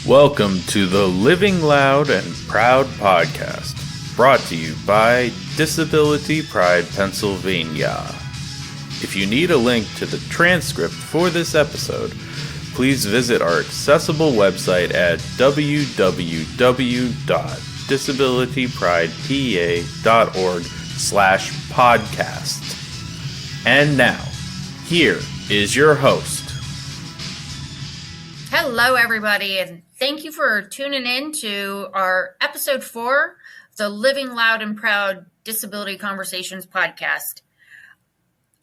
Welcome to the Living Loud and Proud podcast, brought to you by Disability Pride, Pennsylvania. If you need a link to the transcript for this episode, please visit our accessible website at www.disabilitypridepa.org/podcast. And now, here is your host. Hello, everybody, and thank you for tuning in to our episode 4, the Living Loud and Proud Disability Conversations podcast.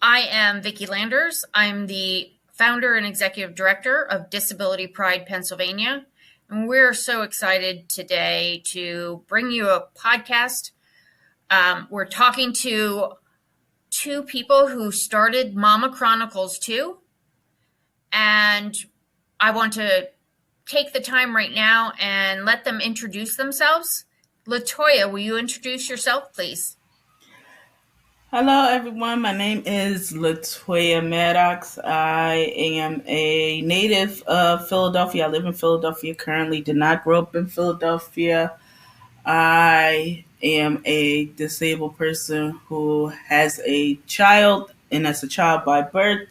I am Vicki Landers. I'm the founder and executive director of Disability Pride, Pennsylvania, and we're so excited today to bring you a podcast. We're talking to two people who started Momma Chronicles too, and I want to take the time right now and let them introduce themselves. Latoya, will you introduce yourself, please? Hello, everyone. My name is Latoya Maddox. I am a native of Philadelphia. I live in Philadelphia currently. Did not grow up in Philadelphia. I am a disabled person who has a child, and that's a child by birth.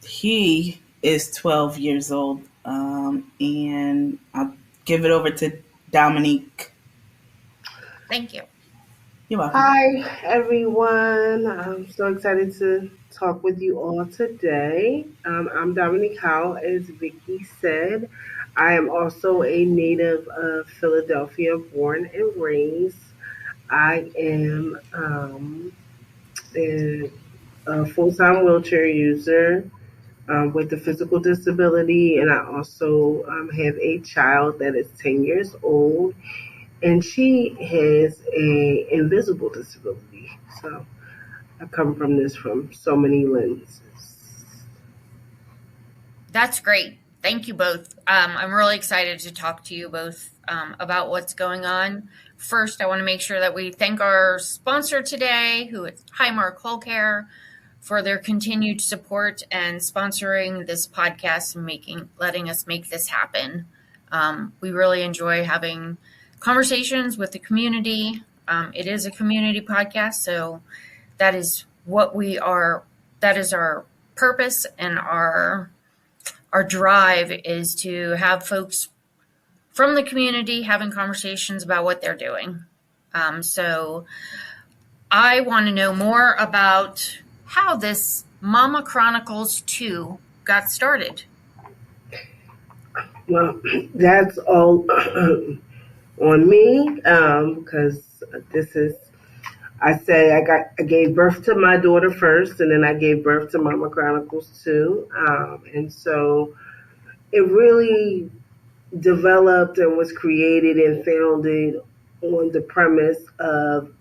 He is 12 years old, and I'll give it over to Domonique. Thank you. You're welcome. Hi, everyone. I'm so excited to talk with you all today. I'm Domonique Howell, as Vicki said. I am also a native of Philadelphia, born and raised. I am a full-time wheelchair user with a physical disability, and I also have a child that is 10 years old, and she has a invisible disability. So I come from this from so many lenses. That's great. Thank you both. I'm really excited to talk to you both about what's going on. First, I want to make sure that we thank our sponsor today, who is Highmark Whole Care, for their continued support and sponsoring this podcast and letting us make this happen. We really enjoy having conversations with the community. It is a community podcast, so that is what we are. That is our purpose, and our drive is to have folks from the community having conversations about what they're doing. So I want to know more about how this Momma Chronicles 2 got started. Well, that's all on me, because I gave birth to my daughter first, and then I gave birth to Momma Chronicles 2, and so it really developed and was created and founded on the premise of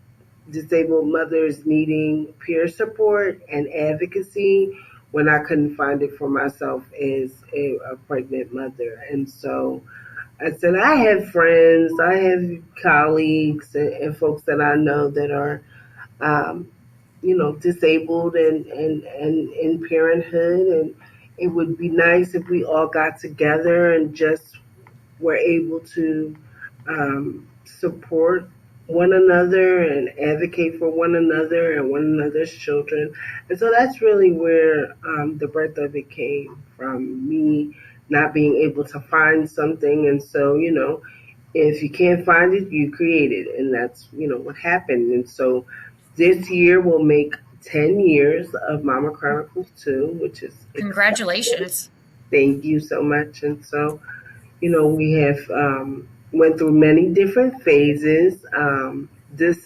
disabled mothers needing peer support and advocacy when I couldn't find it for myself as a pregnant mother. And so I said, I have friends, I have colleagues and folks that I know that are, disabled and in parenthood. And it would be nice if we all got together and just were able to support one another and advocate for one another and one another's children. And so that's really where the birth of it came from, me not being able to find something. And so, if you can't find it, you create it. And that's, what happened. And so this year will make 10 years of Momma Chronicles 2, which is Congratulations. Thank you so much. And so, we have went through many different phases. This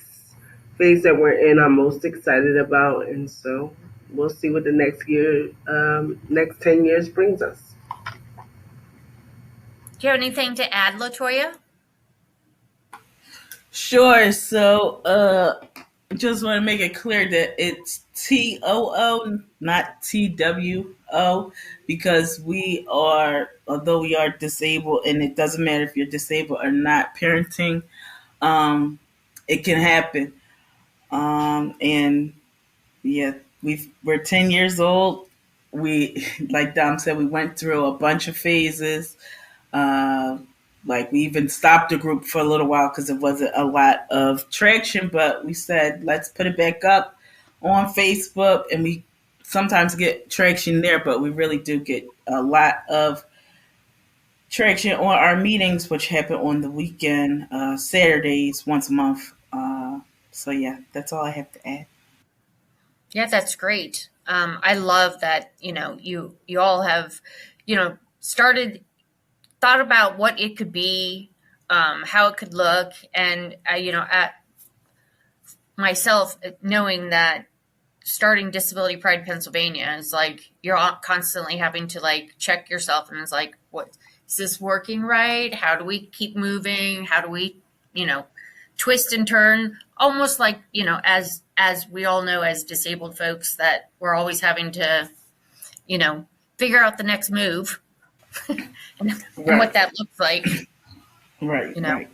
phase that we're in, I'm most excited about. And so we'll see what the next 10 years brings us. Do you have anything to add, Latoya? Sure. So, just want to make it clear that it's TOO, not TWO, because although we are disabled, and it doesn't matter if you're disabled or not, parenting, it can happen. And yeah, we're 10 years old. we, like Dom said, we went through a bunch of phases. Uh, like we even stopped the group for a little while because it wasn't a lot of traction, but we said, let's put it back up on Facebook, and we sometimes get traction there, but we really do get a lot of traction on our meetings, which happen on the weekend, Saturdays, once a month. So yeah, that's all I have to add. Yeah, that's great. I love that, you all have, thought about what it could be, how it could look, and, at myself, knowing that starting Disability Pride Pennsylvania is like, you're constantly having to like check yourself, and it's like, what, is this working right? How do we keep moving? How do we, twist and turn? Almost like, as we all know, as disabled folks, that we're always having to, figure out the next move and what that looks like. Right. Right.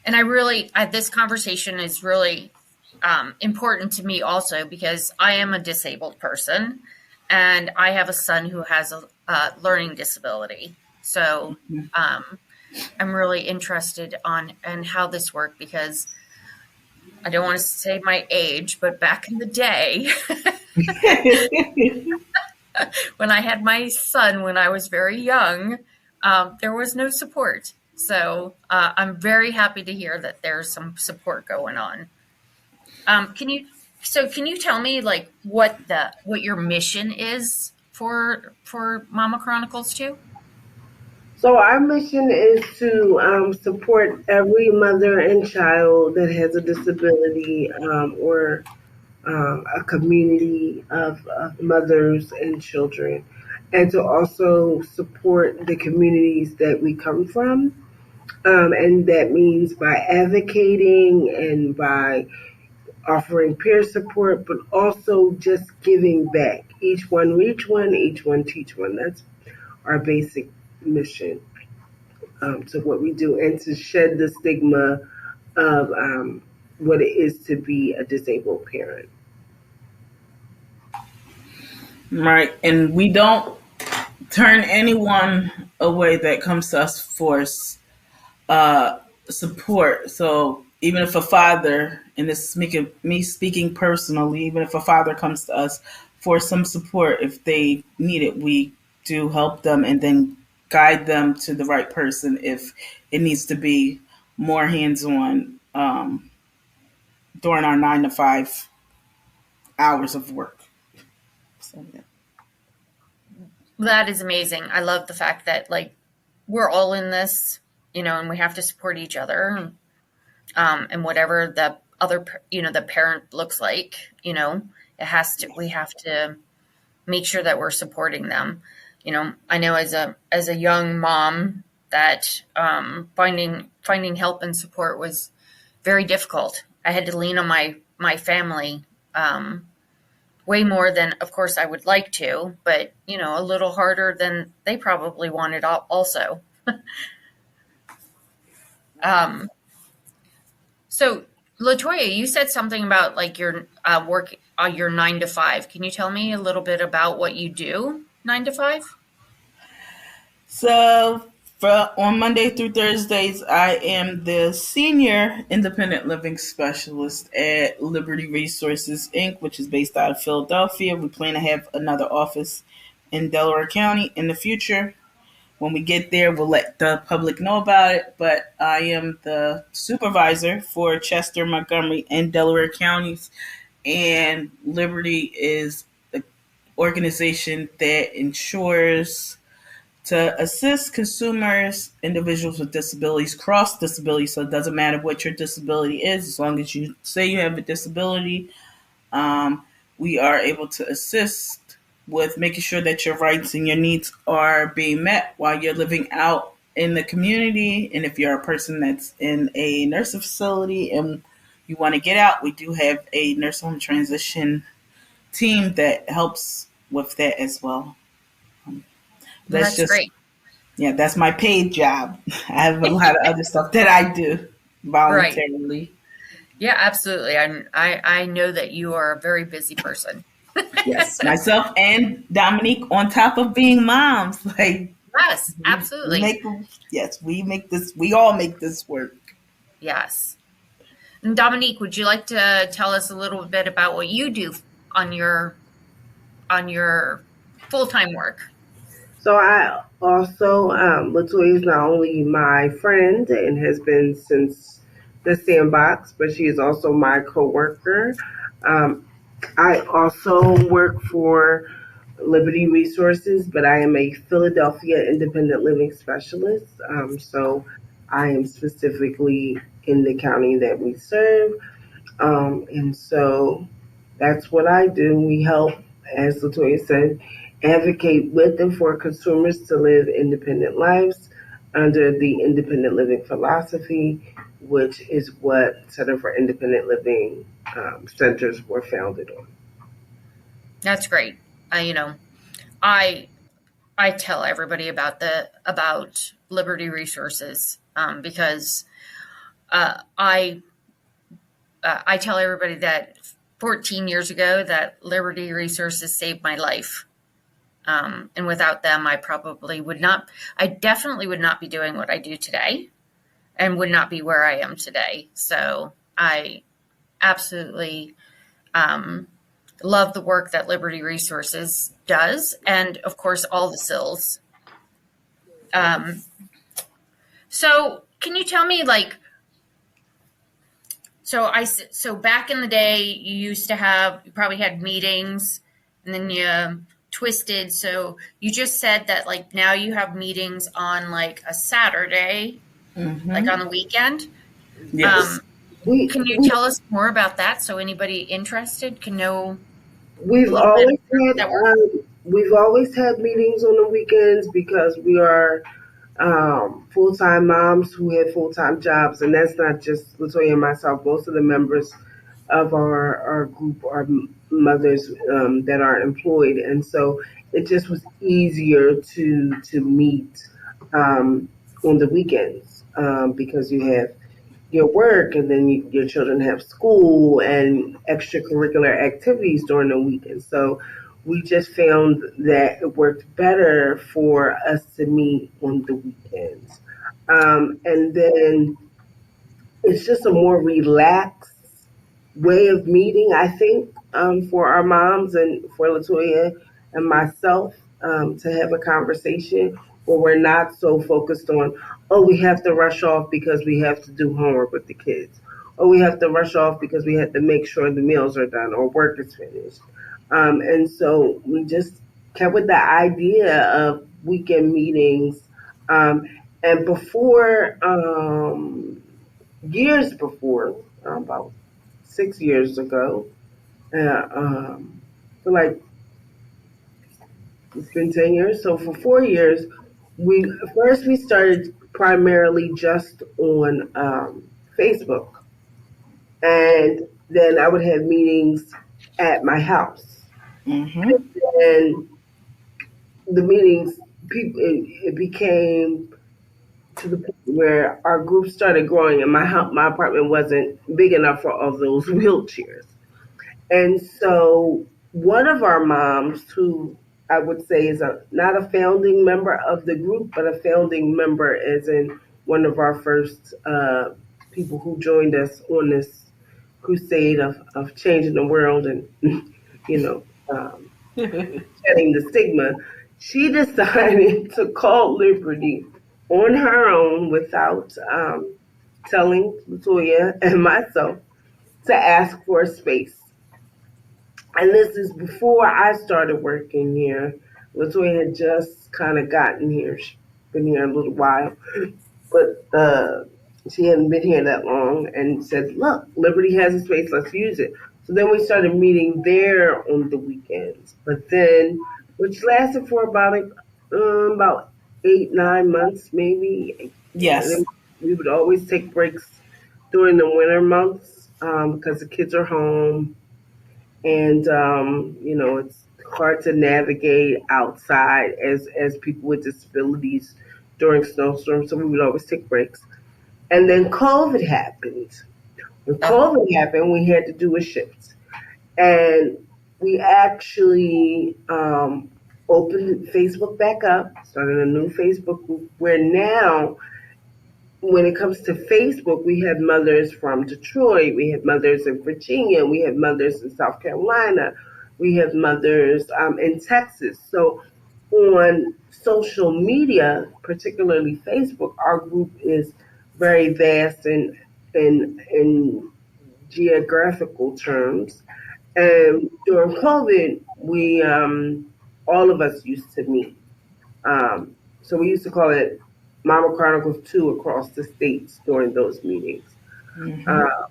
And this conversation is really important to me also, because I am a disabled person and I have a son who has a learning disability. So I'm really interested in how this worked, because I don't want to say my age, but back in the day, when I had my son when I was very young, there was no support. So I'm very happy to hear that there's some support going on. Can you tell me like what your mission is for Momma Chronicles too? So our mission is to support every mother and child that has a disability, or a community of mothers and children, and to also support the communities that we come from. And that means by advocating and by offering peer support, but also just giving back. Each one reach one, each one teach one. That's our basic mission, to what we do, and to shed the stigma of what it is to be a disabled parent. Right. And we don't turn anyone away that comes to us for support. So even if a father, and this is me speaking personally, even if a father comes to us for some support, if they need it, we do help them and then guide them to the right person if it needs to be more hands-on during our 9 to 5 hours of work. So, yeah. That is amazing. I love the fact that like we're all in this, and we have to support each other, and whatever the other, the parent looks like, we have to make sure that we're supporting them. I know as a young mom that finding help and support was very difficult. I had to lean on my family way more than, of course, I would like to, but a little harder than they probably wanted also. So Latoya, you said something about like your work, your 9 to 5. Can you tell me a little bit about what you do 9 to 5? So on Monday through Thursdays, I am the senior independent living specialist at Liberty Resources, Inc., which is based out of Philadelphia. We plan to have another office in Delaware County in the future. When we get there, we'll let the public know about it. But I am the supervisor for Chester, Montgomery, and Delaware counties. And Liberty is the organization that ensures to assist consumers, individuals with disabilities, cross disabilities. So it doesn't matter what your disability is, as long as you say you have a disability, we are able to assist with making sure that your rights and your needs are being met while you're living out in the community. And if you're a person that's in a nursing facility and you want to get out, we do have a nurse home transition team that helps with that as well. That's great. Yeah, that's my paid job. I have a lot of other stuff that I do voluntarily. Right. Yeah, absolutely. I know that you are a very busy person. Yes, myself and Dominique on top of being moms. Like, Yes, absolutely. We all make this work. Yes. And Dominique, would you like to tell us a little bit about what you do on your full-time work? So I also, Latoya is not only my friend and has been since the sandbox, but she is also my coworker. Um, I also work for Liberty Resources, but I am a Philadelphia independent living specialist. So I am specifically in the county that we serve. And so that's what I do. We help, as Latoya said, advocate with and for consumers to live independent lives under the independent living philosophy, which is what Center for Independent Living centers were founded on. That's great. I tell everybody about Liberty Resources because I tell everybody that 14 years ago that Liberty Resources saved my life. And without them, I definitely would not be doing what I do today and would not be where I am today. So I absolutely love the work that Liberty Resources does. And of course, all the SILs. So can you tell me, like, so back in the day, you probably had meetings and then you twisted. So you just said that, like, now you have meetings on like a Saturday, like on the weekend. Yes. Can you tell us more about that so anybody interested can know? We've always had meetings on the weekends because we are full-time moms who have full-time jobs, and that's not just Latoya and myself. Most of the members of our group are mothers that are employed, and so it just was easier to meet on the weekends because you have your work and then your children have school and extracurricular activities during the weekend. So we just found that it worked better for us to meet on the weekends. And then it's just a more relaxed way of meeting, I think, for our moms and for Latoya and myself to have a conversation where we're not so focused on, oh, we have to rush off because we have to do homework with the kids. Or we have to rush off because we have to make sure the meals are done or work is finished. And so we just kept with the idea of weekend meetings. And years before, about 6 years ago, for like, it's been 10 years. So for 4 years, we started primarily just on Facebook. And then I would have meetings at my house. Mm-hmm. And the meetings, it became to the point where our group started growing, and my apartment wasn't big enough for all those wheelchairs. And so one of our moms, who I would say is not a founding member of the group, but a founding member as in one of our first people who joined us on this crusade of changing the world and, shedding the stigma, she decided to call Liberty on her own without telling Latoya and myself to ask for a space. And this is before I started working here. Latoya had just kind of gotten here. She's been here a little while, but she hadn't been here that long, and said, look, Liberty has a space, let's use it. So then we started meeting there on the weekends, but then, which lasted for about 8-9 months, maybe. Yes. And we would always take breaks during the winter months because the kids are home. And, it's hard to navigate outside as people with disabilities during snowstorms. So we would always take breaks. And then COVID happened. When COVID happened, we had to do a shift. And we actually opened Facebook back up, started a new Facebook group where now, when it comes to Facebook, we have mothers from Detroit, we have mothers in Virginia, we have mothers in South Carolina, we have mothers in Texas. So on social media, particularly Facebook, our group is very vast in geographical terms. And during COVID, we all of us used to meet. So we used to call it Momma Chronicles 2 across the states during those meetings. Mm-hmm.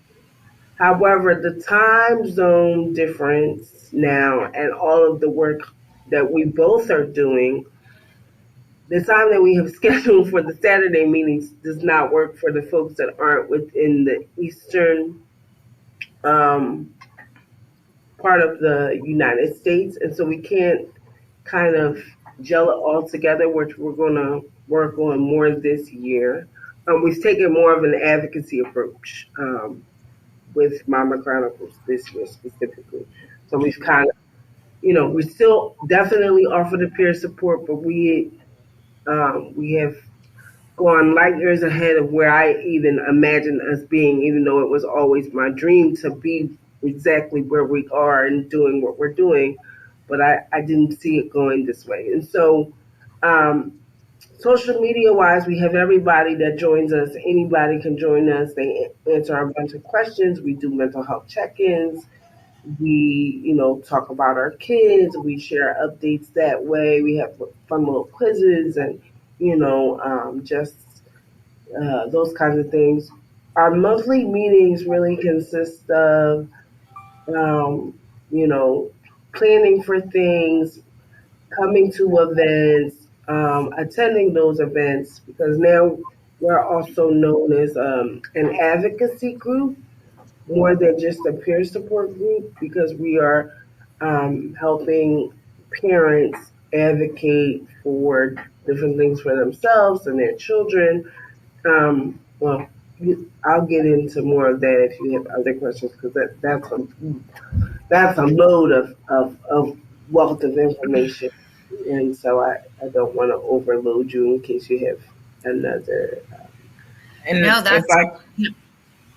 However, the time zone difference now and all of the work that we both are doing, the time that we have scheduled for the Saturday meetings does not work for the folks that aren't within the Eastern um, part of the United States. And so we can't kind of gel it all together, which we're going to work on more this year. We've taken more of an advocacy approach with Momma Chronicles this year specifically. So we've kind of, we still definitely offer the peer support, but we have gone light years ahead of where I even imagined us being, even though it was always my dream to be exactly where we are and doing what we're doing. But I didn't see it going this way. And so, social media wise, we have everybody that joins us. Anybody can join us. They answer a bunch of questions. We do mental health check ins. We, talk about our kids. We share updates that way. We have fun little quizzes and, just those kinds of things. Our monthly meetings really consist of, um, you know, planning for things, coming to events, attending those events, because now we're also known as an advocacy group more than just a peer support group because we are helping parents advocate for different things for themselves and their children. Well, I'll get into more of that if you have other questions because that's a load of wealth of information, and so I don't want to overload you in case you have another. And No, if that's I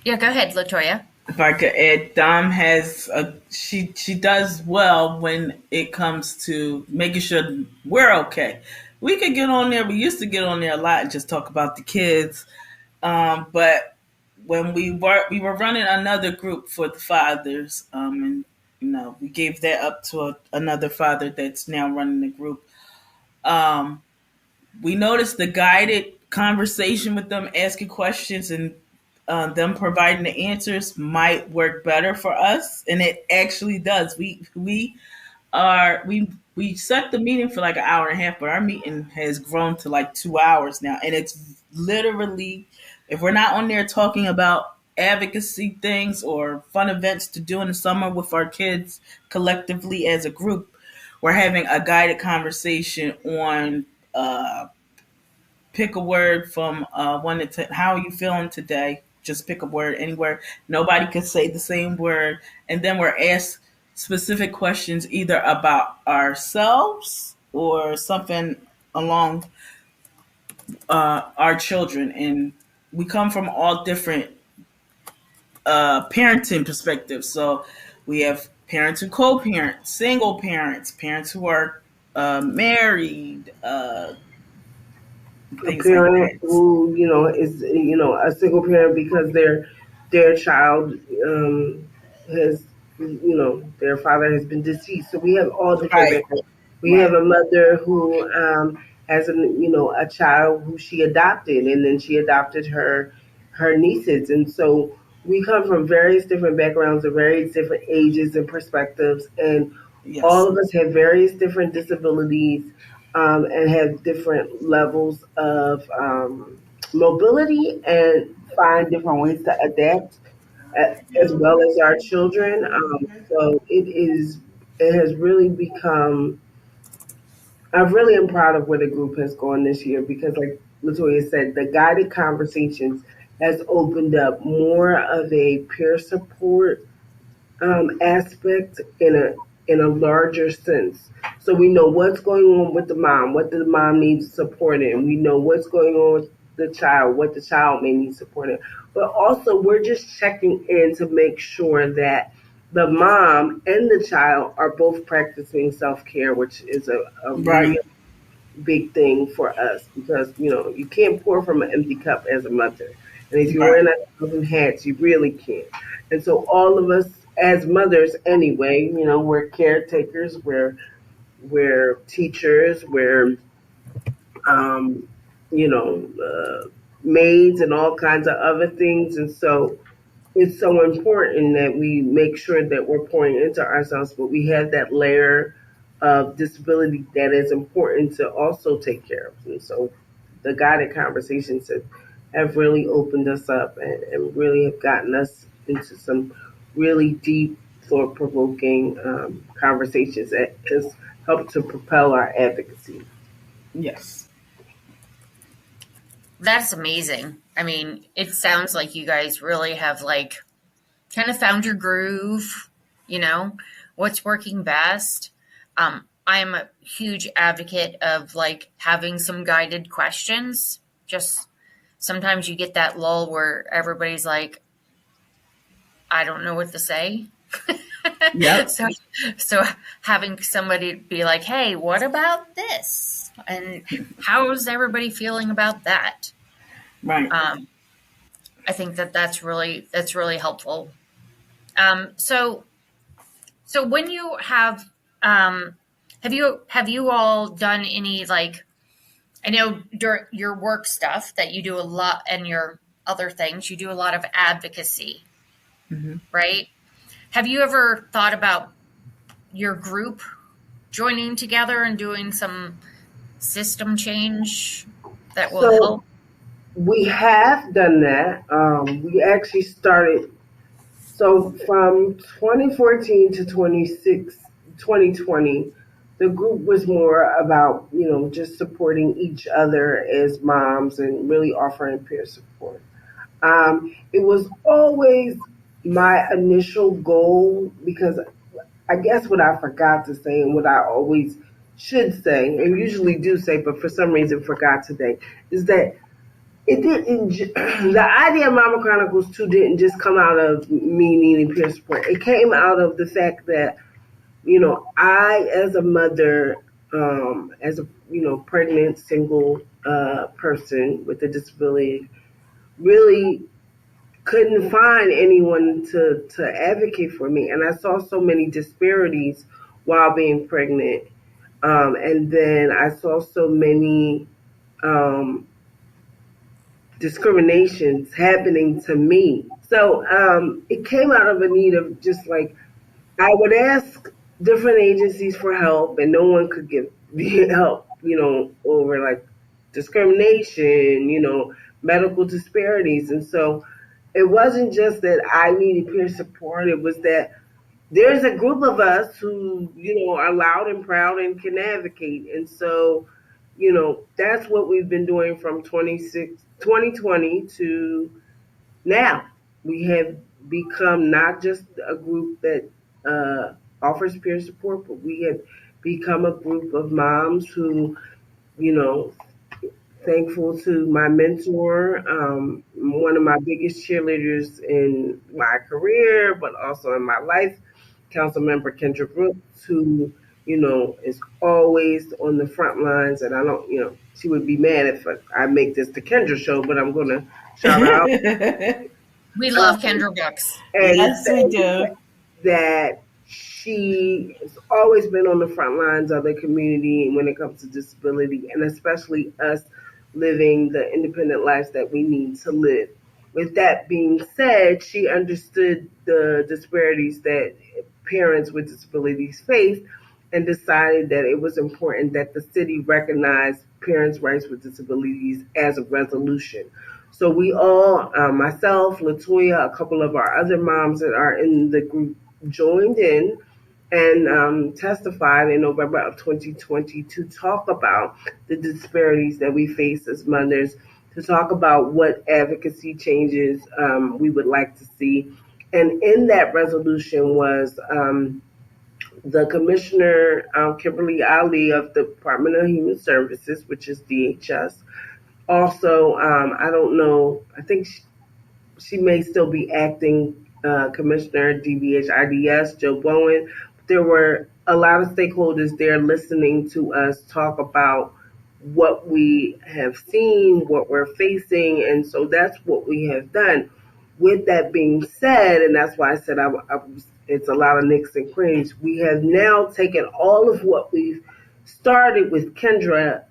yeah. Go ahead, Latoya. if I could add, Dom has she does well when it comes to making sure we're okay. We could get on there. We used to get on there a lot and just talk about the kids. But when we were running another group for the fathers, and we gave that up to another father that's now running the group. Um, we noticed the guided conversation with them, asking questions and them providing the answers might work better for us, and it actually does. We set the meeting for like an hour and a half, but our meeting has grown to like 2 hours now, and it's literally, if we're not on there talking about advocacy things or fun events to do in the summer with our kids collectively as a group, we're having a guided conversation on pick a word from 1 to 10. How are you feeling today? Just pick a word anywhere. Nobody can say the same word. And then we're asked specific questions either about ourselves or something along our children. And we come from all different parenting perspectives. So we have parents who co-parent, single parents, parents who are married, A things like parent that. who is a single parent because their child has their father has been deceased. So we have all different Right, backgrounds. We have right. a mother who has a child who she adopted, and then she adopted her nieces, and so we come from various different backgrounds and various different ages and perspectives, and all Yes. of us have various different disabilities and have different levels of mobility and find different ways to adapt as well as our children. So it has really become, I really am proud of where the group has gone this year because like Latoya said, the guided conversations has opened up more of a peer support aspect in a larger sense. So we know what's going on with the mom, what the mom needs support in. We know what's going on with the child, what the child may need support in. But also we're just checking in to make sure that the mom and the child are both practicing self-care, which is a Right. real big thing for us because, you can't pour from an empty cup as a mother. And if you're Right. wearing a thousand hats, you really can't. And so all of us as mothers anyway, we're caretakers, we're teachers, we're, um, maids and all kinds of other things. And so it's so important that we make sure that we're pouring into ourselves, but we have that layer of disability that is important to also take care of. And so the guided conversations have really opened us up and really have gotten us into some really deep, thought provoking conversations that has helped to propel our advocacy. Yes. That's amazing. I mean, it sounds like you guys really have like kind of found your groove, what's working best. I'm a huge advocate of like having some guided questions. Just sometimes you get that lull where everybody's like, I don't know what to say. Yep. So having somebody be like, hey, what about this? And how's everybody feeling about that? Right. I think that's really helpful. So when you have you all done any, like, I know during your work stuff that you do a lot, and your other things, you do a lot of advocacy, right? Have you ever thought about your group joining together and doing some system change that will help? We have done that. We actually started, so from 2014 to 2020, the group was more about, just supporting each other as moms and really offering peer support. It was always my initial goal, because I guess what I forgot to say and what I always should say, and usually do say, but for some reason forgot today, is that it didn't. The idea of Momma Chronicles 2 didn't just come out of me needing peer support. It came out of the fact that, I, as a mother, as a pregnant single person with a disability, really couldn't find anyone to advocate for me, and I saw so many disparities while being pregnant, and then I saw so many. Discriminations happening to me. So it came out of a need of just like, I would ask different agencies for help and no one could give me help, over like discrimination, medical disparities. And so it wasn't just that I needed peer support, it was that there's a group of us who, are loud and proud and can advocate. And so, that's what we've been doing from 2020 to now. We have become not just a group that offers peer support, but we have become a group of moms who, thankful to my mentor, one of my biggest cheerleaders in my career, but also in my life, Councilmember Kendra Brooks, who, is always on the front lines. And I don't, she would be mad if I make this the Kendra show, but I'm going to shout her out. We love Kendra Brooks. And Yes, we do. that she has always been on the front lines of the community when it comes to disability, and especially us living the independent lives that we need to live. With that being said, she understood the disparities that parents with disabilities face and decided that it was important that the city recognize parents' rights with disabilities as a resolution. So we all, myself, Latoya, a couple of our other moms that are in the group, joined in and testified in November of 2020 to talk about the disparities that we face as mothers, to talk about what advocacy changes we would like to see. And in that resolution was the Commissioner, Kimberly Ali of the Department of Human Services, which is DHS. Also, I don't know, I think she may still be acting Commissioner DBHIDS, Joe Bowen. There were a lot of stakeholders there listening to us talk about what we have seen, what we're facing, and so that's what we have done. With that being said, and that's why I said it's a lot of nicks and crannies, we have now taken all of what we've started with Kendra,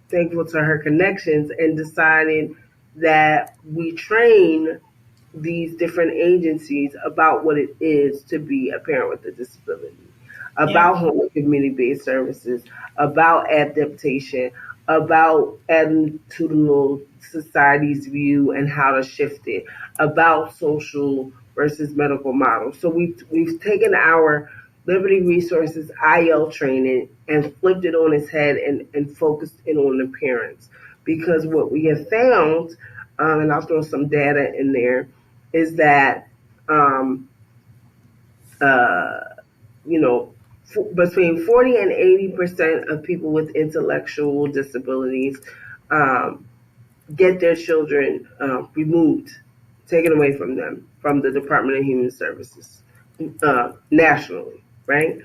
thankful to her connections, and decided that we train these different agencies about what it is to be a parent with a disability, about home and community-based services, about adaptation, about attitudinal society's view and how to shift it, about social versus medical models. So we've taken our Liberty Resources IL training and flipped it on its head and focused in on the parents. Because what we have found, and I'll throw some data in there, is that between 40 and 80% of people with intellectual disabilities get their children removed, taken away from them, from the Department of Human Services nationally, right?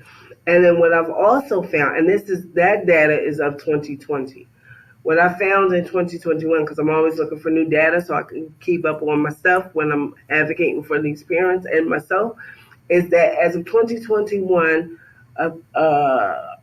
And then what I've also found, and that data is of 2020. What I found in 2021, because I'm always looking for new data so I can keep up on my stuff when I'm advocating for these parents and myself, is that as of 2021, a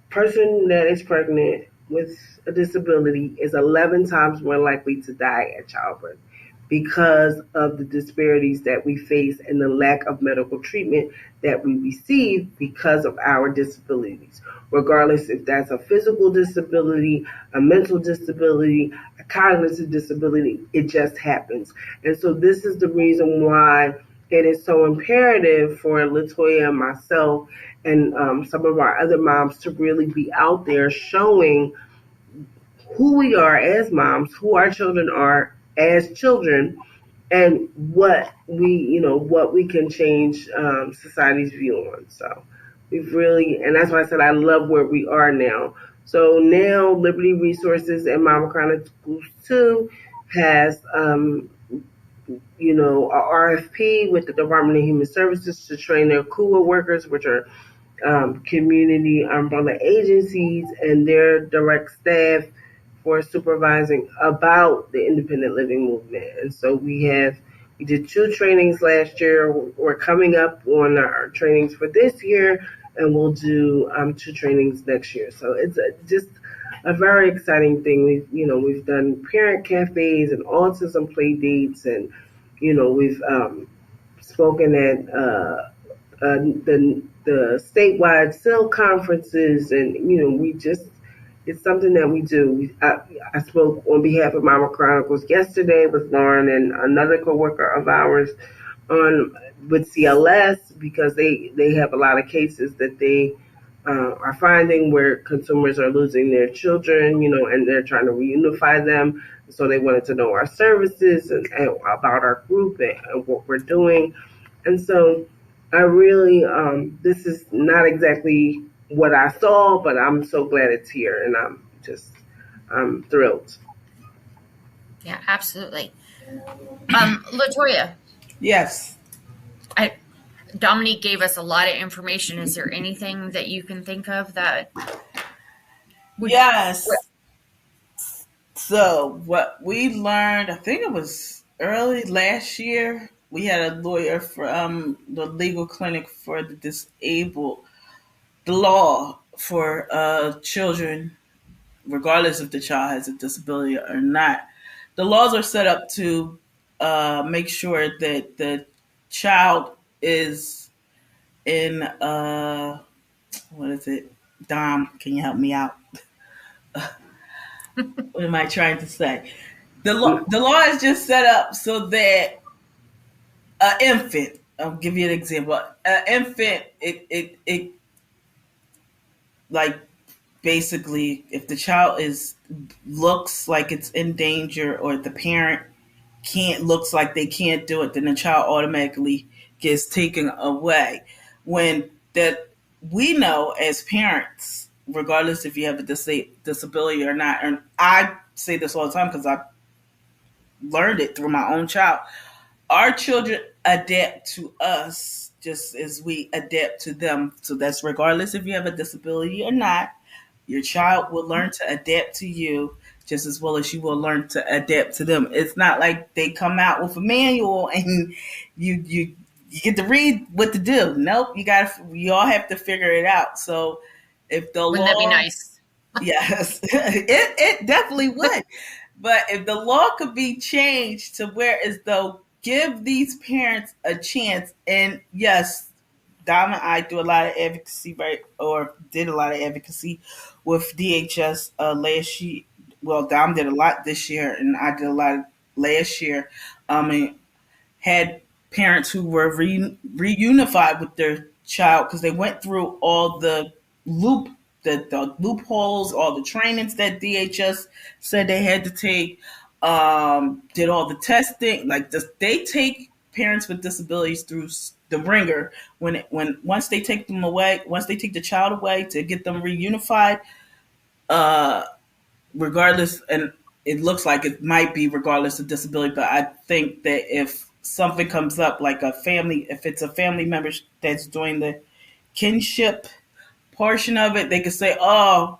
person that is pregnant with a disability is 11 times more likely to die at childbirth because of the disparities that we face and the lack of medical treatment that we receive because of our disabilities, regardless if that's a physical disability, a mental disability, a cognitive disability, it just happens. And so this is the reason why it is so imperative for Latoya and myself and some of our other moms to really be out there showing who we are as moms, who our children are as children, and what we can change society's view on. So we've really, and that's why I said I love where we are now. So now Liberty Resources and Momma Chronicles 2 has a RFP with the Department of Human Services to train their CUA workers, which are community umbrella agencies, and their direct staff for supervising about the independent living movement. And so we did 2 trainings last year. We're coming up on our trainings for this year, and we'll do 2 trainings next year. So it's just a very exciting thing. We've done parent cafes and autism play dates, and we've spoken at the statewide SIL conferences, and it's something that we do. I spoke on behalf of Momma Chronicles yesterday with Lauren and another coworker of ours with CLS, because they have a lot of cases that they are finding where consumers are losing their children, and they're trying to reunify them. So they wanted to know our services and about our group and what we're doing. And so I really, this is not exactly what I saw, but I'm so glad it's here, and I'm thrilled. Yeah, absolutely. Latoya. Yes. Domonique gave us a lot of information. Is there anything that you can think of that? Yes. So what we learned, I think it was early last year, we had a lawyer from the legal clinic for the disabled. The law for children, regardless if the child has a disability or not, the laws are set up to make sure that the child is in what is it? Dom, can you help me out? What am I trying to say? The law is just set up so that an infant, I'll give you an example. An infant, it like basically if the child looks like it's in danger, or the parent looks like they can't do it, then the child automatically gets taken away. When that we know as parents, regardless if you have a disability or not, and I say this all the time because I learned it through my own child, our children adapt to us just as we adapt to them. So that's regardless if you have a disability or not. Your child will learn to adapt to you just as well as you will learn to adapt to them. It's not like they come out with a manual and you get to read what to do. Nope, you all have to figure it out. So if the Wouldn't law, that be nice? yes, it definitely would. But if the law could be changed to where as though give these parents a chance, and yes, Dom and I do a lot of advocacy, right? Or did a lot of advocacy with DHS last year. Well, Dom did a lot this year, and I did a lot last year. And had parents who were reunified with their child because they went through all the loopholes, all the trainings that DHS said they had to take, did all the testing. They take parents with disabilities through the ringer once they take them away, once they take the child away to get them reunified, uh, regardless, and it looks like it might be regardless of disability, but I think that if something comes up like if it's a family member that's doing the kinship portion of it, they could say, oh,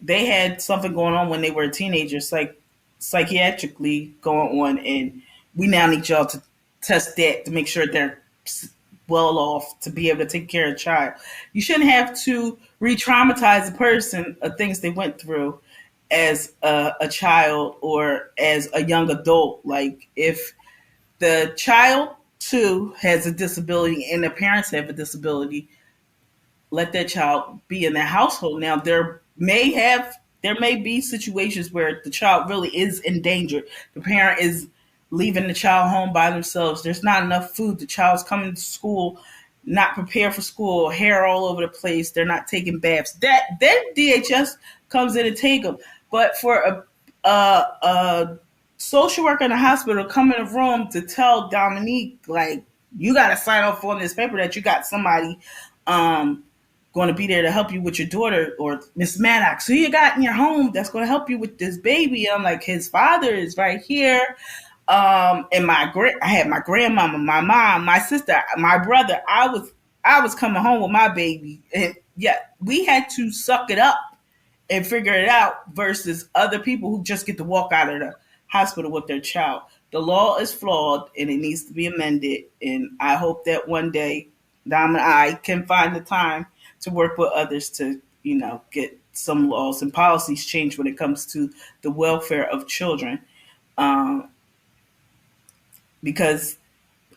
they had something going on when they were a teenager, psychiatrically going on, and we now need y'all to test that to make sure they're well off to be able to take care of a child. You shouldn't have to re-traumatize a person of things they went through as a child or as a young adult. Like if the child too has a disability and the parents have a disability, let that child be in their household. Now there may be situations where the child really is endangered. The parent is leaving the child home by themselves. There's not enough food. The child's coming to school not prepared for school, hair all over the place. They're not taking baths. Then DHS comes in and take them. But for a social worker in a hospital come in a room to tell Domonique, like, you got to sign off on this paper that you got somebody going to be there to help you with your daughter, or Miss Maddox, who you got in your home that's going to help you with this baby. I'm like, his father is right here. And I had my grandmama, my mom, my sister, my brother. I was coming home with my baby, and yeah, we had to suck it up and figure it out versus other people who just get to walk out of the hospital with their child. The law is flawed and it needs to be amended. And I hope that one day Dom and I can find the time to work with others to, get some laws and policies changed when it comes to the welfare of children. Because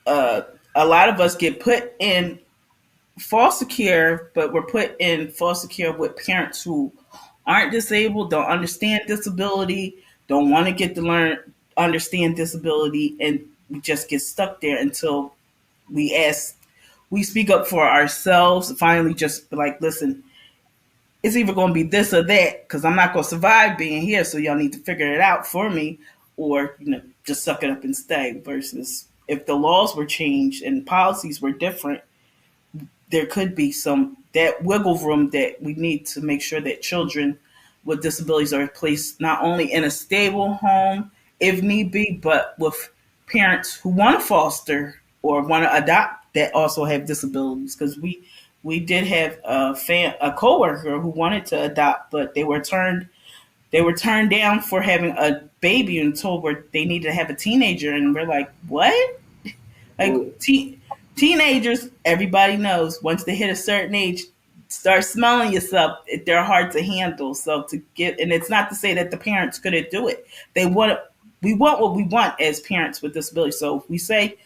a lot of us get put in foster care, but we're put in foster care with parents who aren't disabled, don't understand disability, don't want to get to understand disability, and we just get stuck there until we speak up for ourselves, finally just be like, listen, it's either going to be this or that, because I'm not going to survive being here, so y'all need to figure it out for me, or just suck it up and stay. Versus if the laws were changed and policies were different, there could be that wiggle room that we need to make sure that children with disabilities are placed not only in a stable home if need be, but with parents who want to foster or want to adopt that also have disabilities. Because we did have a coworker who wanted to adopt, but they were turned down for having a baby and told where they needed to have a teenager, and we're like, what? Like teenagers, everybody knows once they hit a certain age, start smelling yourself, they're hard to handle. So and it's not to say that the parents couldn't do it. We want what we want as parents with disabilities. So if we say,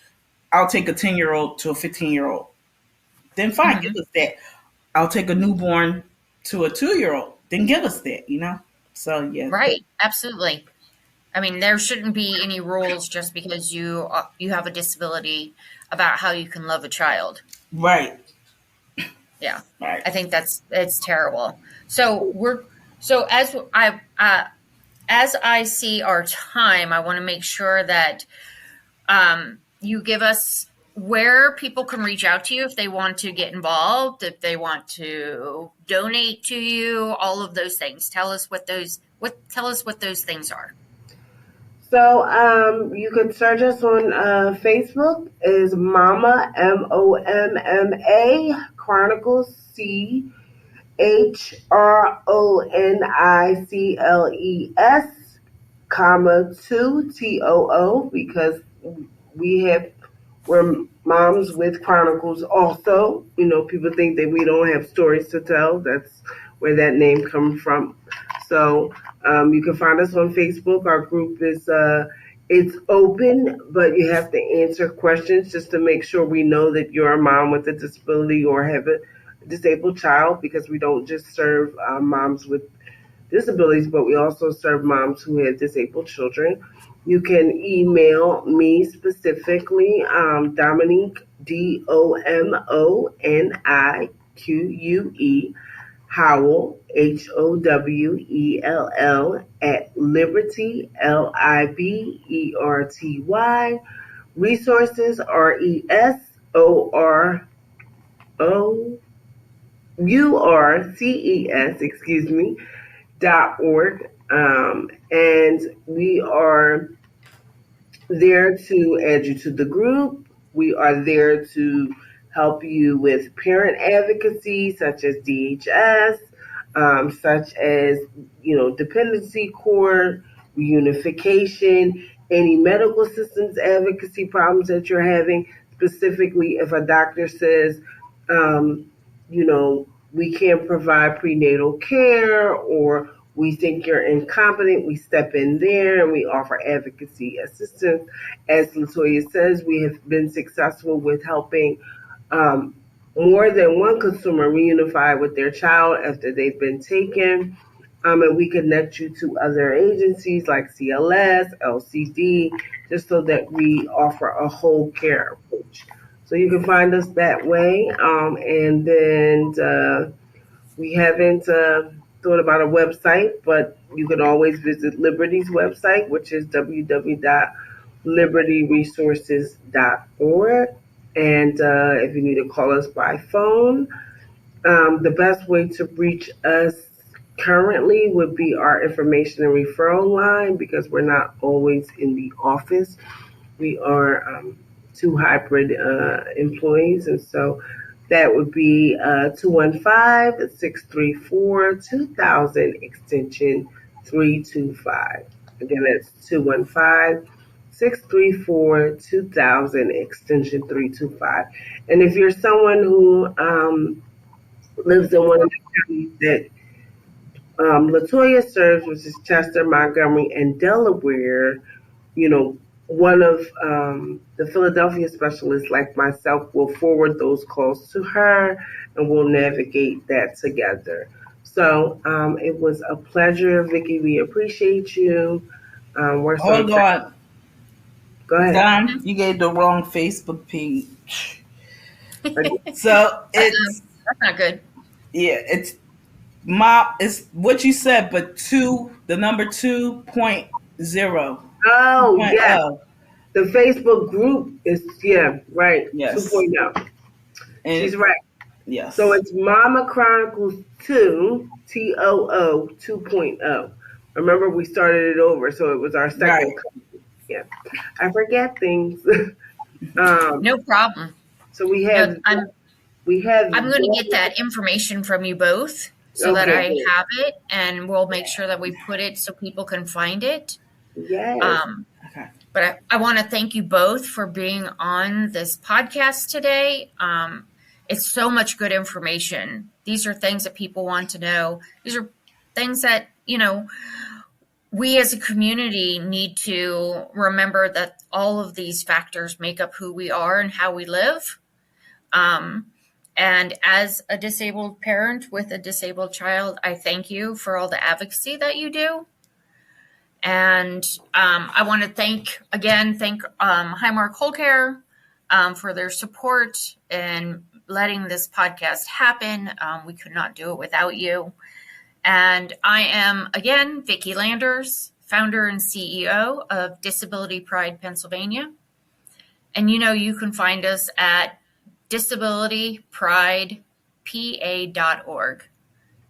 I'll take a 10-year-old to a 15-year-old, then fine, give us that. I'll take a newborn to a 2-year-old, then give us that, So yeah. Right. Absolutely. I mean, there shouldn't be any rules just because you have a disability about how you can love a child. Right. Yeah. Right. I think it's terrible. So as I see our time, I want to make sure that you give us where people can reach out to you if they want to get involved, if they want to donate to you, all of those things. Tell us what those things are. So you can search us on Facebook is Momma Momma Chronicles CHRONICLES, comma 2 TOO, because we're moms with chronicles also. People think that we don't have stories to tell. That's where that name comes from. So you can find us on Facebook. Our group is it's open, but you have to answer questions just to make sure we know that you're a mom with a disability or have a disabled child, because we don't just serve moms with disabilities, but we also serve moms who have disabled children. You can email me specifically, Domonique, DOMONIQUE, Howell, HOWELL, at Liberty, LIBERTY, Resources, RESOURCES, .org. And we are there to add you to the group. We are there to help you with parent advocacy, such as DHS, such as, dependency court, reunification, any medical systems advocacy problems that you're having. Specifically, if a doctor says, we can't provide prenatal care, or we think you're incompetent, we step in there and we offer advocacy assistance. As Latoya says, we have been successful with helping more than one consumer reunify with their child after they've been taken. And we connect you to other agencies like CLS, LCD, just so that we offer a whole care approach. So you can find us that way. And then we haven't thought about a website, but you can always visit Liberty's website, which is www.libertyresources.org. And if you need to call us by phone, the best way to reach us currently would be our information and referral line, because we're not always in the office. We are two hybrid employees, and so that would be 215-634-2000, extension 325. Again, that's 215-634-2000, extension 325. And if you're someone who lives in one of the counties that Latoya serves, which is Chester, Montgomery, and Delaware, one of the Philadelphia specialists like myself will forward those calls to her, and we'll navigate that together. So it was a pleasure, Vicki. We appreciate you. Hold on. Go ahead. Dom, you gave the wrong Facebook page. So it's that's not good. Yeah, it's what you said, but the number 2.0. Oh, yeah. The Facebook group is, right. Yes. 2.0. She's right. Yes. So it's Momma Chronicles 2, TOO 2.0. Remember, we started it over, so it was our second. Right. Yeah. I forget things. No problem. So we have. I'm going to get that information from you both so that I have it, and we'll make sure that we put it so people can find it. Yes. Okay. But I want to thank you both for being on this podcast today. It's so much good information. These are things that people want to know. These are things that, we as a community need to remember, that all of these factors make up who we are and how we live. And as a disabled parent with a disabled child, I thank you for all the advocacy that you do. And I want to thank Highmark Whole Care for their support and letting this podcast happen. We could not do it without you. And I am, again, Vicki Landers, founder and CEO of Disability Pride Pennsylvania. And you can find us at disabilitypridepa.org.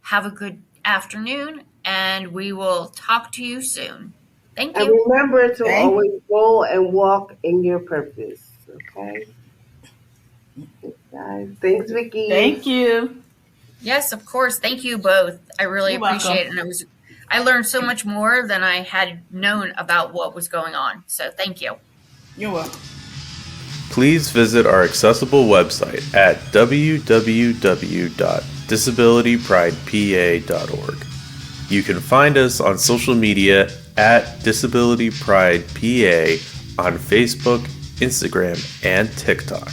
Have a good afternoon, and we will talk to you soon. Thank And you. remember to always go and walk in your purpose. Okay? Thanks, guys. Thanks, Vicki. Thank you. Yes, of course. Thank you both. I really You're appreciate welcome. it. And I learned so much more than I had known about what was going on. So thank you. You're welcome. Please visit our accessible website at www.disabilitypridepa.org. You can find us on social media at Disability Pride PA on Facebook, Instagram, and TikTok.